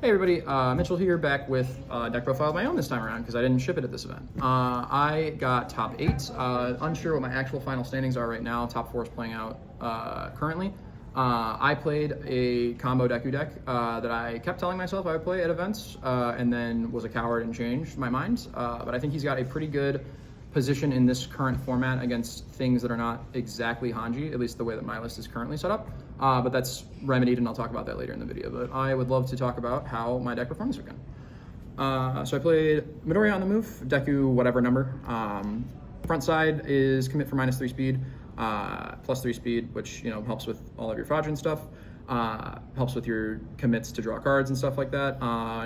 Hey everybody, Mitchell here, back with deck profile of my own this time around because I didn't ship it at this event. I got top 8, unsure what my actual final standings are right now. Top 4 is playing out currently. I played a combo Deku deck that I kept telling myself I would play at events and then was a coward and changed my mind. But I think he's got a pretty good position in this current format against things that are not exactly Hanji, at least the way that my list is currently set up. But that's remedied, and I'll talk about that later in the video. But I would love to talk about how my deck performed this weekend. So I played Midoriya on the move, Deku whatever number. Front side is commit for -3 speed, +3 speed, which helps with all of your Fajin stuff. Helps with your commits to draw cards and stuff like that.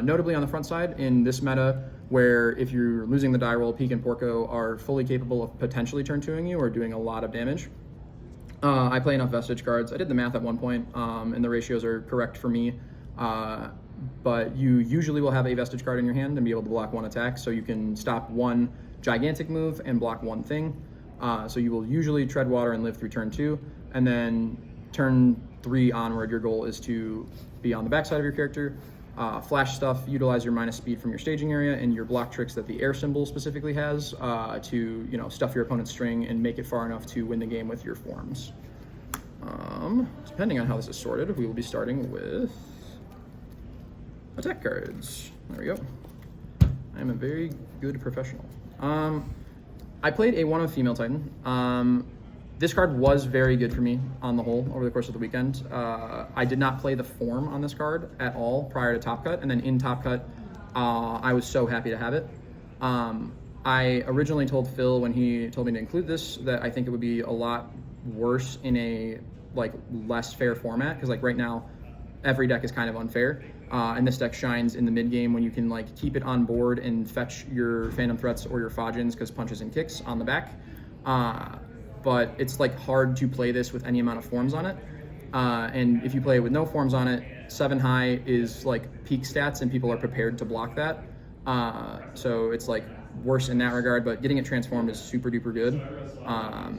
Notably on the front side, in this meta, where if you're losing the die roll, Peek and Porco are fully capable of potentially turn 2ing you or doing a lot of damage. I play enough Vestige cards. I did the math at one point, and the ratios are correct for me. But you usually will have a Vestige card in your hand and be able to block one attack, so you can stop one gigantic move and block one thing. So you will usually tread water and live through turn 2, and then turn 3 onward, your goal is to be on the backside of your character, flash stuff, utilize your minus speed from your staging area and your block tricks that the air symbol specifically has to stuff your opponent's string and make it far enough to win the game with your forms. Depending on how this is sorted, we will be starting with attack cards. There we go. I am a very good professional. I played a 1 of Female Titan. This card was very good for me on the whole over the course of the weekend. I did not play the form on this card at all prior to Top Cut, and then in Top Cut, I was so happy to have it. I originally told Phil when he told me to include this that I think it would be a lot worse in a less fair format, because right now every deck is kind of unfair, and this deck shines in the mid game when you can keep it on board and fetch your Phantom Threats or your Fajins because punches and kicks on the back. But it's hard to play this with any amount of forms on it. And if you play it with no forms on it, 7 high is peak stats and people are prepared to block that. So it's worse in that regard, but getting it transformed is super duper good.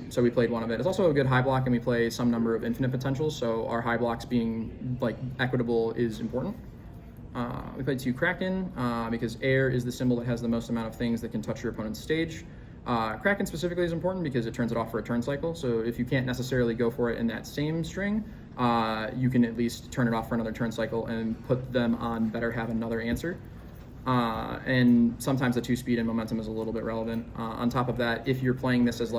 So we played one of it. It's also a good high block, and we play some number of infinite potentials, so our high blocks being equitable is important. We played 2 Kraken because air is the symbol that has the most amount of things that can touch your opponent's stage. Kraken specifically is important because it turns it off for a turn cycle, so if you can't necessarily go for it in that same string, you can at least turn it off for another turn cycle and put them on better have another answer. And sometimes the 2 speed and momentum is a little bit relevant. On top of that, if you're playing this as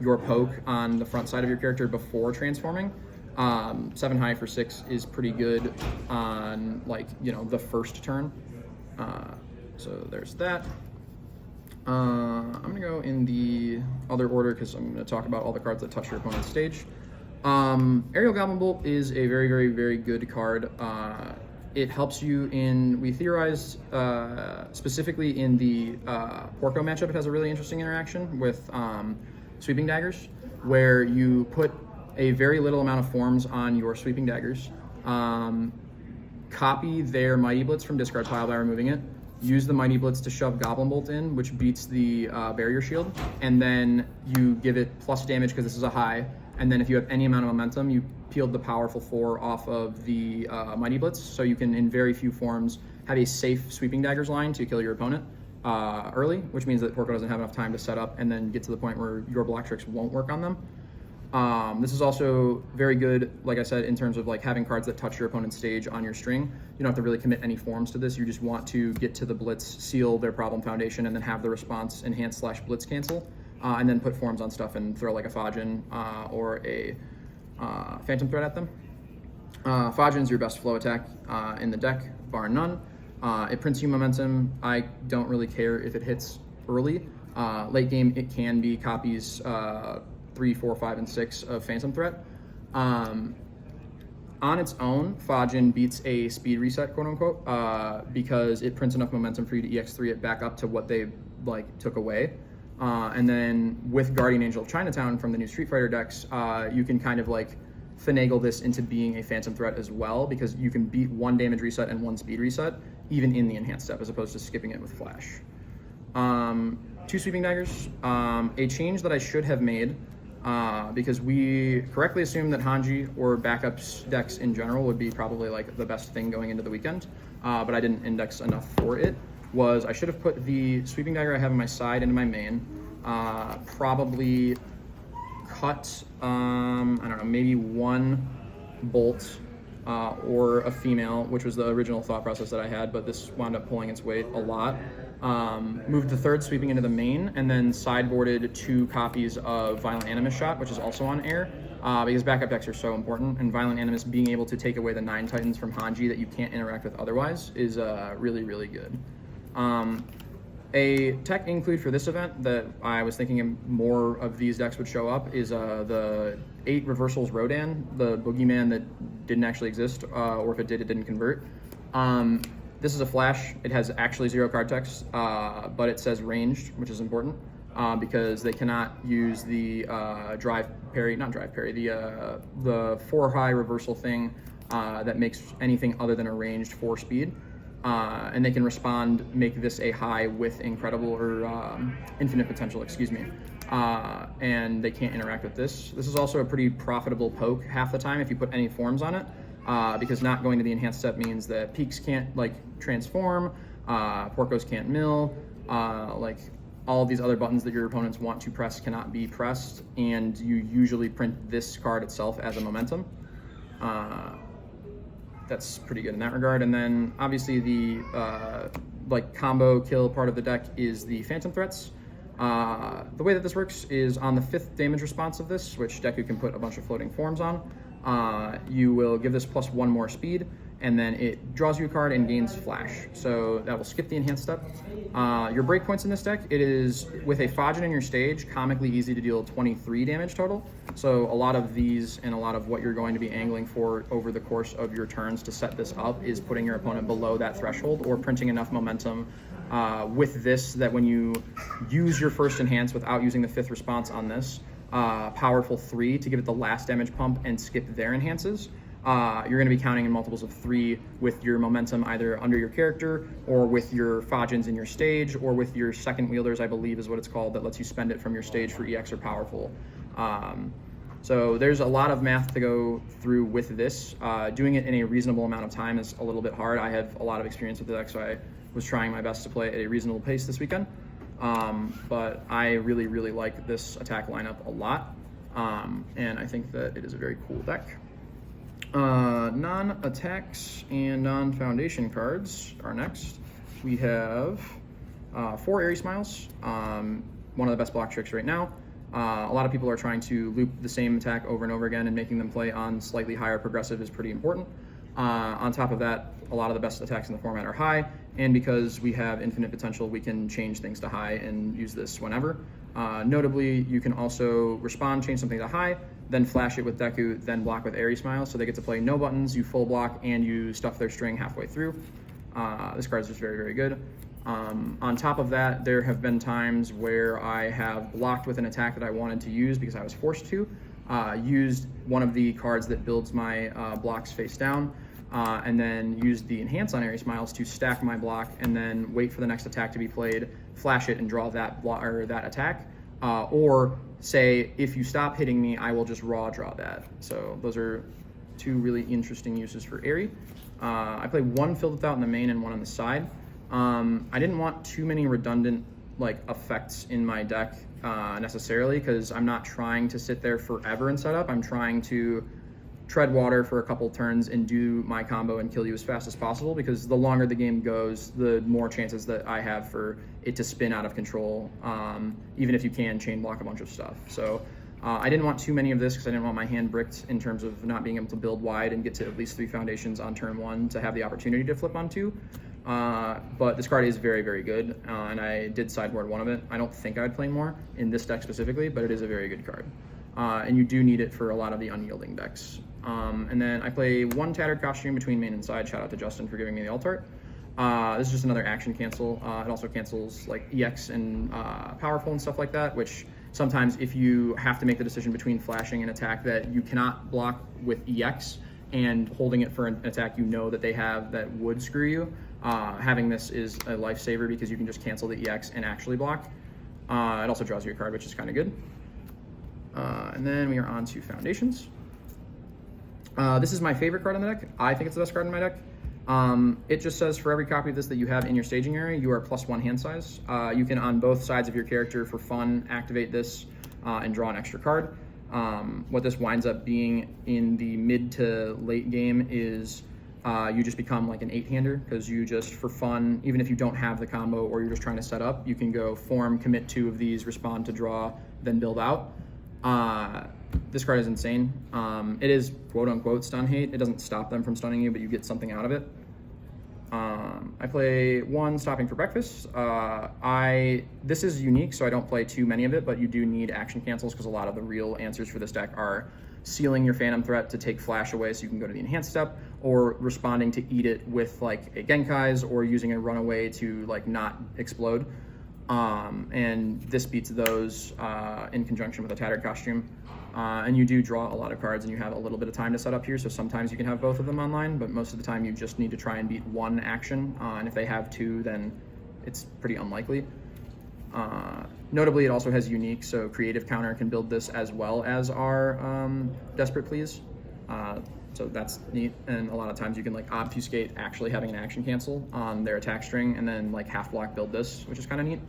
your poke on the front side of your character before transforming, 7 high for 6 is pretty good on the first turn. So there's that. I'm gonna go in the other order because I'm gonna talk about all the cards that touch your opponent's stage. Aerial Goblin Bolt is a very, very, very good card. It helps you in, we theorized specifically in the Porco matchup, it has a really interesting interaction with Sweeping Daggers, where you put a very little amount of forms on your Sweeping Daggers, copy their Mighty Blitz from discard pile by removing it, use the Mighty Blitz to shove Goblin Bolt in, which beats the barrier shield, and then you give it plus damage because this is a high, and then if you have any amount of momentum, you peeled the powerful 4 off of the Mighty Blitz, so you can, in very few forms, have a safe Sweeping Daggers line to kill your opponent early, which means that Porco doesn't have enough time to set up and then get to the point where your block tricks won't work on them. This is also very good, like I said, in terms of having cards that touch your opponent's stage on your string. You don't have to really commit any forms to this. You just want to get to the Blitz, seal their Problem Foundation, and then have the response enhance/Blitz cancel, and then put forms on stuff and throw a Fajin or a Phantom Threat at them. Fajin's your best flow attack in the deck, bar none. It prints you momentum. I don't really care if it hits early. Late game, it can be copies 3, 4, 5, and 6 of Phantom Threat. On its own, Fajin beats a speed reset, quote unquote, because it prints enough momentum for you to EX3 it back up to what they took away. And then with Guardian Angel of Chinatown from the new Street Fighter decks, you can kind of finagle this into being a Phantom Threat as well, because you can beat 1 damage reset and 1 speed reset, even in the enhanced step, as opposed to skipping it with Flash. 2 Sweeping Daggers. A change that I should have made because we correctly assumed that Hanji or backups decks in general would be probably like the best thing going into the weekend, but I didn't index enough for it. I should have put the sweeping dagger I have on my side into my main, probably cut, I don't know, maybe one bolt or a female, which was the original thought process that I had, but this wound up pulling its weight a lot. Moved the third sweeping into the main, and then sideboarded 2 copies of Violent Animus Shot, which is also on air, because backup decks are so important, and Violent Animus being able to take away the 9 Titans from Hanji that you can't interact with otherwise is really, really good. A tech include for this event that I was thinking more of these decks would show up is the 8 Reversals Rodan, the boogeyman that didn't actually exist, or if it did, it didn't convert. This is a flash. It has actually 0 card text, but it says ranged, which is important because they cannot use the the 4-high reversal thing that makes anything other than a ranged 4 speed. And they can respond, make this a high with incredible or infinite potential, excuse me. And they can't interact with this. This is also a pretty profitable poke half the time if you put any forms on it, because not going to the enhanced step means that peaks can't like transform, Porcos can't mill, like all of these other buttons that your opponents want to press cannot be pressed, and you usually print this card itself as a momentum. That's pretty good in that regard. And then obviously the like combo kill part of the deck is the Phantom Threats. The way that this works is on the 5th damage response of this, which Deku can put a bunch of floating forms on, you will give this +1 more speed, and then it draws you a card and gains flash. So that will skip the enhanced step. Your breakpoints in this deck, it is with a Fajin in your stage, comically easy to deal 23 damage total. So a lot of these and a lot of what you're going to be angling for over the course of your turns to set this up is putting your opponent below that threshold or printing enough momentum with this that when you use your first enhance without using the 5th response on this, powerful 3 to give it the last damage pump and skip their enhances. You're going to be counting in multiples of 3 with your momentum either under your character or with your Fajins in your stage or with your second wielders, I believe is what it's called, that lets you spend it from your stage for EX or powerful. So there's a lot of math to go through with this. Doing it in a reasonable amount of time is a little bit hard. I have a lot of experience with the deck, so I was trying my best to play at a reasonable pace this weekend. But I really, really like this attack lineup a lot, and I think that it is a very cool deck. Non-attacks and non-foundation cards are next. We have 4 Airy Smiles, one of the best block tricks right now. A lot of people are trying to loop the same attack over and over again, and making them play on slightly higher progressive is pretty important. On top of that, a lot of the best attacks in the format are high, and because we have infinite potential, we can change things to high and use this whenever. Notably, you can also respond, change something to high, then flash it with Deku, then block with Airy Smile, so they get to play no buttons, you full block, and you stuff their string halfway through. This card is just very, very good. On top of that, there have been times where I have blocked with an attack that I wanted to use because I was forced to, used one of the cards that builds my blocks face down, and then used the Enhance on Airy Smiles to stack my block and then wait for the next attack to be played, flash it, and draw that that attack. Or say, if you stop hitting me, I will just raw draw that. So those are 2 really interesting uses for Airy. I play 1 Filled Without in the main and 1 on the side. I didn't want too many redundant like effects in my deck necessarily, because I'm not trying to sit there forever and set up. I'm trying to tread water for a couple turns and do my combo and kill you as fast as possible, because the longer the game goes, the more chances that I have for it to spin out of control, even if you can chain block a bunch of stuff. So I didn't want too many of this because I didn't want my hand bricked in terms of not being able to build wide and get to at least 3 foundations on turn 1 to have the opportunity to flip on 2. But this card is very, very good, and I did sideboard 1 of it. I don't think I'd play more in this deck specifically, but it is a very good card. And you do need it for a lot of the unyielding decks. And then I play 1 Tattered Costume between main and side. Shout out to Justin for giving me the alt art. This is just another action cancel. It also cancels like EX and powerful and stuff like that, which sometimes if you have to make the decision between flashing an attack that you cannot block with EX and holding it for an attack you know that they have that would screw you, having this is a lifesaver because you can just cancel the EX and actually block. It also draws you a card, which is kind of good. And then we are on to foundations. This is my favorite card on the deck. I think it's the best card in my deck. It just says for every copy of this that you have in your staging area, you are +1 hand size. You can, on both sides of your character for fun, activate this and draw an extra card. What this winds up being in the mid to late game is you just become like an 8-hander, because you just, for fun, even if you don't have the combo or you're just trying to set up, you can go form, commit 2 of these, respond to draw, then build out. This card is insane. It is quote-unquote stun hate. It doesn't stop them from stunning you, but you get something out of it. I play 1 stopping for breakfast. This is unique, so I don't play too many of it, but you do need action cancels, because a lot of the real answers for this deck are sealing your Phantom Threat to take flash away so you can go to the enhanced step, or responding to eat it with like a Genkai's, or using a runaway to like not explode. And this beats those in conjunction with a Tattered Costume. And you do draw a lot of cards, and you have a little bit of time to set up here, so sometimes you can have both of them online, but most of the time you just need to try and beat 1 action, and if they have 2, then it's pretty unlikely. Notably, it also has unique, so Creative Counter can build this as well as our Desperate Please, so that's neat. And a lot of times you can like obfuscate actually having an action cancel on their attack string, and then like half block build this, which is kind of neat.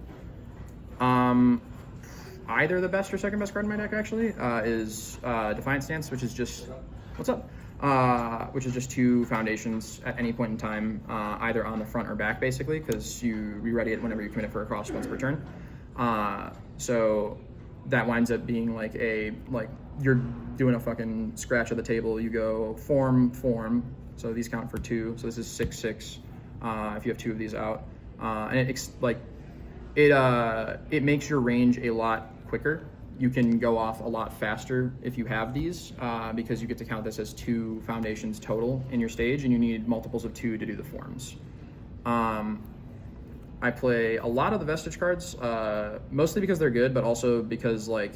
Either the best or second best card in my deck actually is Defiant Stance, which is just which is just 2 foundations at any point in time, either on the front or back basically, because you re-ready it whenever you commit it for a cost once per turn. So that winds up being like you're doing a fucking scratch of the table. You go form, so these count for 2. So this is 6/6 if you have 2 of these out, and it makes your range a lot quicker. You can go off a lot faster if you have these, because you get to count this as 2 foundations total in your stage, and you need multiples of 2 to do the forms. I play a lot of the Vestige cards, mostly because they're good, but also because like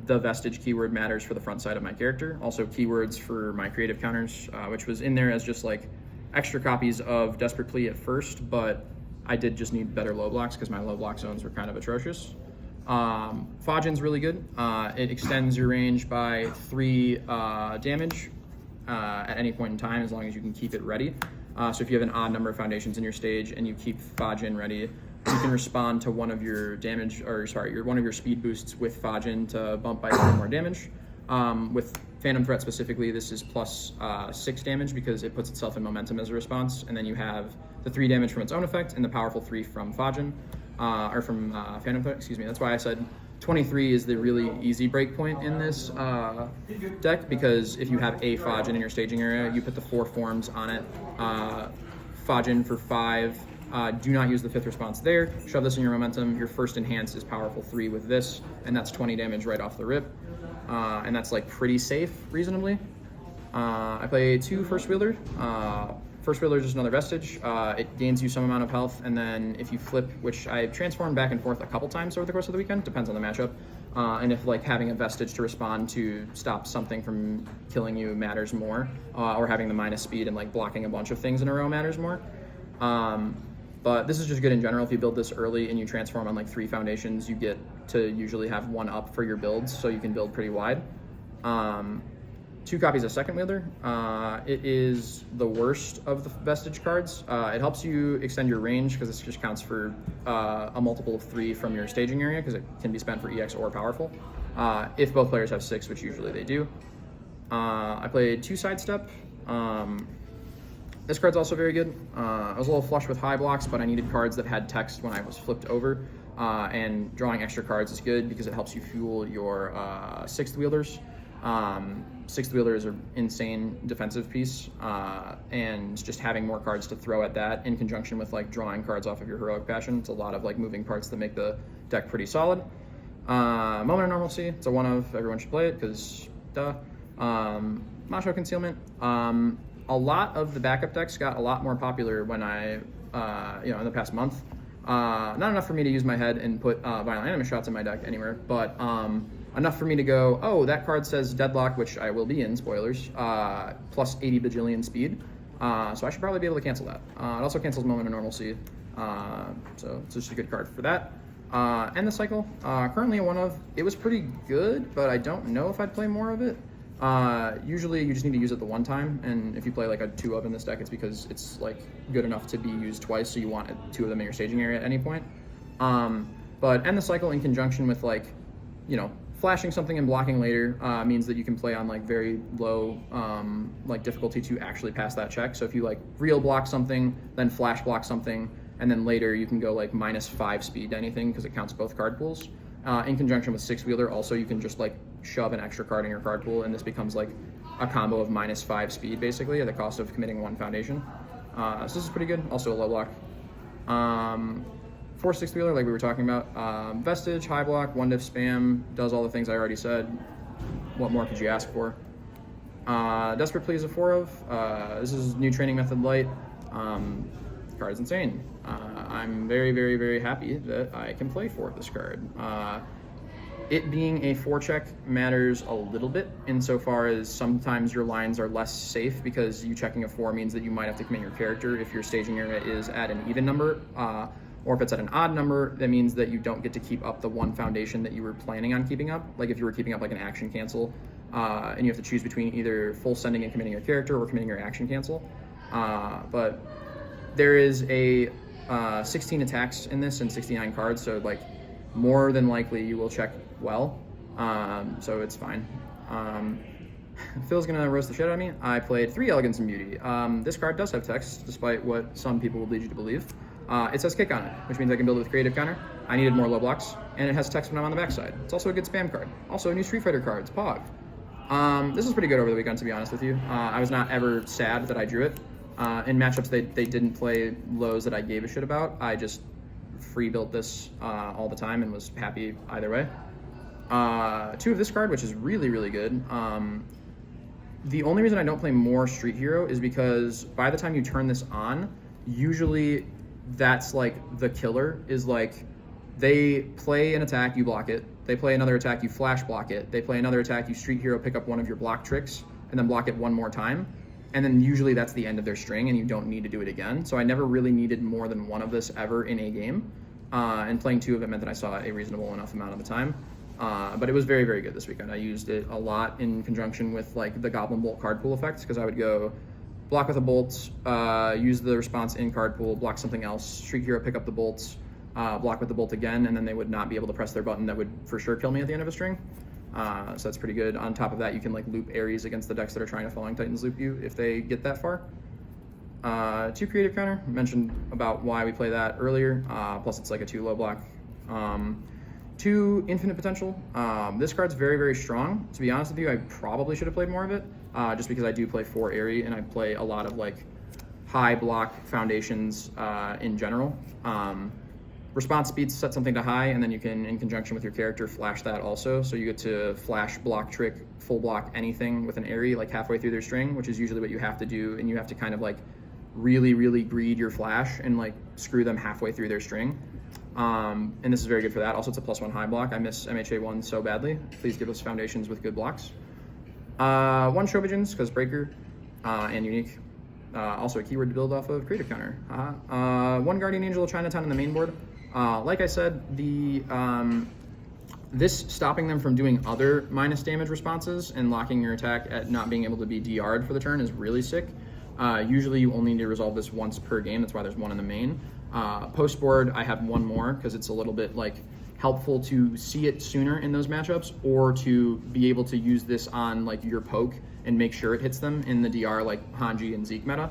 the Vestige keyword matters for the front side of my character. Also keywords for my creative counters, which was in there as just like extra copies of Desperate Plea at first, but I did just need better low blocks because my low block zones were kind of atrocious. Fajin's really good. It extends your range by 3 damage at any point in time, as long as you can keep it ready. So if you have an odd number of foundations in your stage and you keep Fajin ready, you can respond to one of your one of your speed boosts with Fajin to bump by 1 more damage. With Phantom Threat specifically, this is +6 damage because it puts itself in momentum as a response, and then you have the 3 damage from its own effect and the powerful 3 from Fajin, or from Phantom Threat, excuse me. That's why I said 23 is the really easy break point in this deck, because if you have a Fajin in your staging area, you put the 4 forms on it. Fajin for 5. Do not use the 5th response there. Shove this in your momentum. Your first enhance is powerful 3 with this, and that's 20 damage right off the rip. And that's like pretty safe, reasonably. I play 2 First Wielder. First Wielder is just another Vestige. It gains you some amount of health, and then if you flip, which I've transformed back and forth a couple times over the course of the weekend, depends on the matchup, and if like having a Vestige to respond to stop something from killing you matters more, or having the minus speed and like blocking a bunch of things in a row matters more. But this is just good in general. If you build this early and you transform on like 3 foundations, you get to usually have 1 up for your builds, so you can build pretty wide. 2 copies of Second Wielder. It is the worst of the Vestige cards. It helps you extend your range because this just counts for a multiple of 3 from your staging area, because it can be spent for EX or powerful. If both players have 6, which usually they do. I played 2 Sidestep. This card's also very good. I was a little flush with high blocks, but I needed cards that had text when I was flipped over. And drawing extra cards is good because it helps you fuel your 6th Wielders. 6th Wielder is an insane defensive piece, and just having more cards to throw at that in conjunction with like drawing cards off of your Heroic Passion, it's a lot of like moving parts that make the deck pretty solid. Moment of Normalcy, it's a 1 of, everyone should play it because duh. Macho Concealment. A lot of the backup decks got a lot more popular when I, in the past month. Not enough for me to use my head and put Violent Anima Shots in my deck anywhere, but enough for me to go, oh, that card says Deadlock, which I will be in, spoilers, plus 80 bajillion speed. So I should probably be able to cancel that. It also cancels Moment of Normalcy, so it's just a good card for that. End the cycle. Currently a 1 of. It was pretty good, but I don't know if I'd play more of it. Usually you just need to use it the one time, and if you play like a 2 of in this deck, it's because it's like good enough to be used twice, so you want 2 of them in your staging area at any point. But end the cycle in conjunction with like, you know, flashing something and blocking later means that you can play on like very low like difficulty to actually pass that check. So if you like real block something, then flash block something, and then later you can go like -5 speed to anything because it counts both card pools. In conjunction with 6-wheeler, also you can just like shove an extra card in your card pool, and this becomes like a combo of -5 speed basically at the cost of committing 1 foundation. So this is pretty good. Also a low block. For 6-wheeler, like we were talking about, Vestige, high block, 1 diff spam, does all the things I already said. What more could you ask for? Desperate Plea is a 4 of. This is new training method light. Card is insane. I'm very, very, very happy that I can play 4 of this card. It being a 4-check matters a little bit insofar as sometimes your lines are less safe because you checking a 4 means that you might have to commit your character if your staging area is at an even number. Or if it's at an odd number, that means that you don't get to keep up the 1 foundation that you were planning on keeping up. Like if you were keeping up like an action cancel, and you have to choose between either full sending and committing your character or committing your action cancel. But there is a 16 attacks in this and 69 cards, so like more than likely you will check well. So it's fine. Phil's gonna roast the shit out of me. I played 3 Elegance and Beauty. This card does have text, despite what some people would lead you to believe. It says kick on it, which means I can build it with creative counter. I needed more low blocks, and it has text when I'm on the backside. It's also a good spam card. Also, new Street Fighter cards, Pog. This was pretty good over the weekend, to be honest with you. I was not ever sad that I drew it. In matchups they didn't play lows that I gave a shit about. I just free built this all the time and was happy either way. 2 of this card, which is really, really good. The only reason I don't play more Street Hero is because by the time you turn this on, usually that's like the killer is like they play an attack, you block it. They play another attack, you flash block it. They play another attack, you Street Hero pick up 1 of your block tricks and then block it 1 more time. And then usually that's the end of their string and you don't need to do it again. So I never really needed more than 1 of this ever in a game. And playing 2 of it meant that I saw a reasonable enough amount of the time. But it was very, very good this weekend. I used it a lot in conjunction with like the Goblin Bolt card pool effects because I would go block with a bolt, use the response in card pool, block something else, Street Hero pick up the bolts, block with the bolt again, and then they would not be able to press their button that would for sure kill me at the end of a string. So that's pretty good. On top of that, you can like loop Ares against the decks that are trying to Falling Titans loop you if they get that far. 2 creative counter, mentioned about why we play that earlier, plus it's like a 2 low block. 2 infinite potential. This card's very, very strong. To be honest with you, I probably should have played more of it, just because I do play 4 Aerie and I play a lot of like high block foundations in general. Response speed, set something to high, and then you can, in conjunction with your character, flash that also. So you get to flash, block trick, full block anything with an Aerie like halfway through their string, which is usually what you have to do, and you have to kind of like really, really greed your flash and like screw them halfway through their string. And this is very good for that. Also, it's a +1 high block. I miss MHA1 so badly. Please give us foundations with good blocks. 1 Shobijins, because breaker and unique. Also a keyword to build off of creative counter. 1 Guardian Angel of Chinatown in the main board. Like I said, this stopping them from doing other minus damage responses and locking your attack at not being able to be DR'd for the turn is really sick. Usually you only need to resolve this once per game. That's why there's 1 in the main. Post board, I have 1 more because it's a little bit like helpful to see it sooner in those matchups, or to be able to use this on like your poke and make sure it hits them in the DR like Hanji and Zeke meta.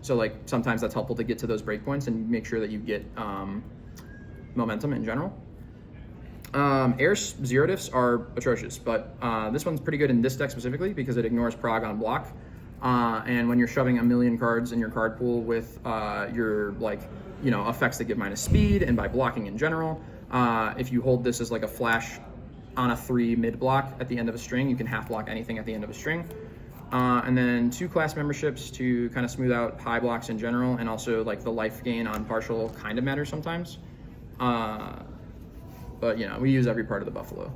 So like sometimes that's helpful to get to those breakpoints and make sure that you get momentum in general. Air 0 diffs are atrocious, but this one's pretty good in this deck specifically because it ignores prog on block. And when you're shoving a million cards in your card pool with your like, you know, effects that give minus speed and by blocking in general, if you hold this as like a flash on a 3 mid block at the end of a string, you can half block anything at the end of a string. And then 2 class memberships to kind of smooth out high blocks in general, and also like the life gain on partial kind of matters sometimes. But you know, we use every part of the buffalo.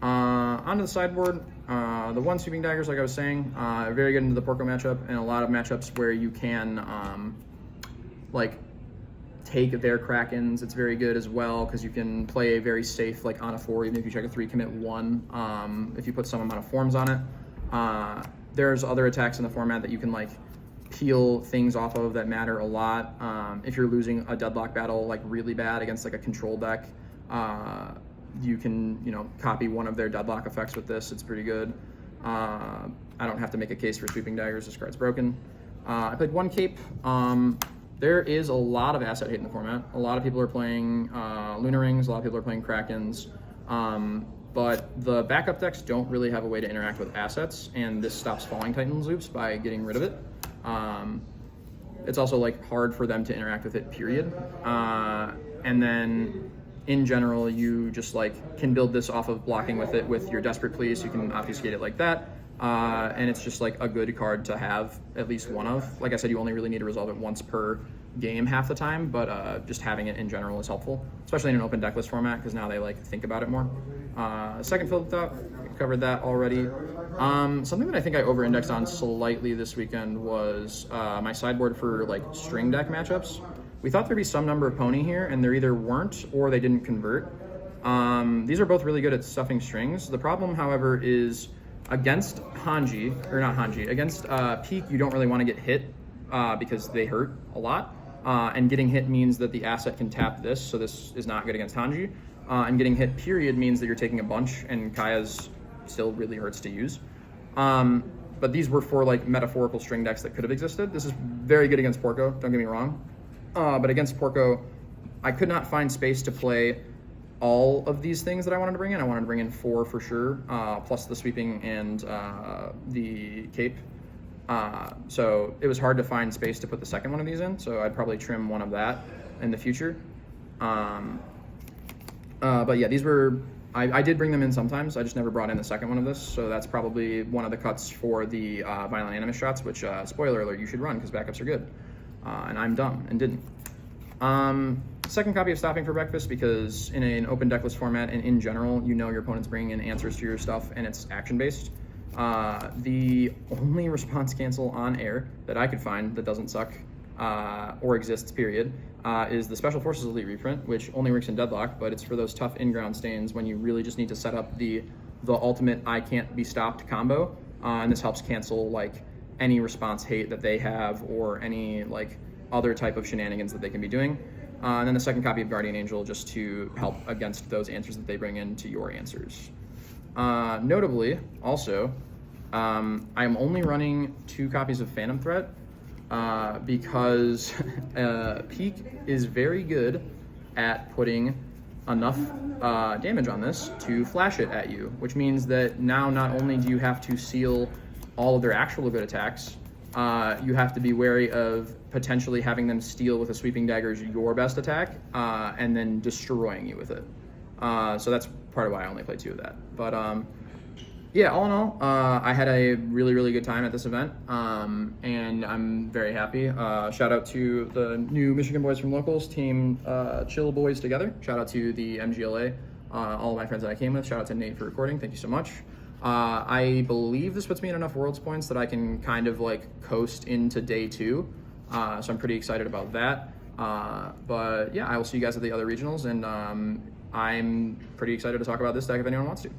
Onto the sideboard, the 1 sweeping daggers, like I was saying, very good into the Porco matchup, and a lot of matchups where you can like take their Krakens. It's very good as well because you can play a very safe, like on a 4, even if you check a 3 commit 1, if you put some amount of forms on it. There's other attacks in the format that you can like peel things off of that matter a lot. If you're losing a deadlock battle like really bad against like a control deck, you can, you know, copy one of their deadlock effects with this. It's pretty good. I don't have to make a case for sweeping daggers. This card's broken. I played 1 cape. There is a lot of asset hate in the format. A lot of people are playing Lunar Rings. A lot of people are playing Krakens. But the backup decks don't really have a way to interact with assets, and this stops Falling Titans loops by getting rid of it. It's also like hard for them to interact with it, period. And then in general, you just like can build this off of blocking with it with your Desperate Please. You can obfuscate it like that. And it's just like a good card to have at least one of. Like I said, you only really need to resolve it once per game half the time, but just having it in general is helpful, especially in an open decklist format because now they like think about it more. Second Filled Thought, covered that already. Something that I think I over-indexed on slightly this weekend was my sideboard for like string deck matchups. We thought there'd be some number of pony here, and there either weren't or they didn't convert. These are both really good at stuffing strings. The problem, however, is against against Peak, you don't really want to get hit because they hurt a lot. And getting hit means that the asset can tap this, so this is not good against Hanji. And getting hit, period, means that you're taking a bunch, and Kaya's still really hurts to use. But these were for like metaphorical string decks that could have existed. This is very good against Porco, don't get me wrong. But against Porco, I could not find space to play all of these things that I wanted to bring in. I wanted to bring in 4 for sure, plus the sweeping and the cape. So it was hard to find space to put the second one of these in, so I'd probably trim one of that in the future. But yeah, these were, I did bring them in sometimes. I just never brought in the second one of this, so that's probably one of the cuts for the Violent Animus shots, which, spoiler alert, you should run because backups are good. And I'm dumb and didn't. Second copy of Stopping for Breakfast because in an open decklist format and in general, you know your opponent's bringing in answers to your stuff and it's action-based. The only response cancel on air that I could find that doesn't suck or exists, period, is the Special Forces Elite reprint, which only works in Deadlock, but it's for those tough in-ground stains when you really just need to set up the ultimate I can't be stopped combo, and this helps cancel like any response hate that they have or any like other type of shenanigans that they can be doing. And then the second copy of Guardian Angel just to help against those answers that they bring into your answers. Notably, also, I'm only running 2 copies of Phantom Threat because Peak is very good at putting enough damage on this to flash it at you, which means that now not only do you have to seal all of their actual good attacks, you have to be wary of potentially having them steal with a Sweeping Dagger your best attack and then destroying you with it. So that's part of why I only play 2 of that. But yeah, all in all, I had a really, really good time at this event, and I'm very happy. Shout out to the new Michigan boys from locals, team Chill Boys Together. Shout out to the MGLA, all of my friends that I came with. Shout out to Nate for recording. Thank you so much. I believe this puts me in enough Worlds points that I can kind of like coast into day 2. So I'm pretty excited about that. But yeah, I will see you guys at the other regionals, and I'm pretty excited to talk about this deck if anyone wants to.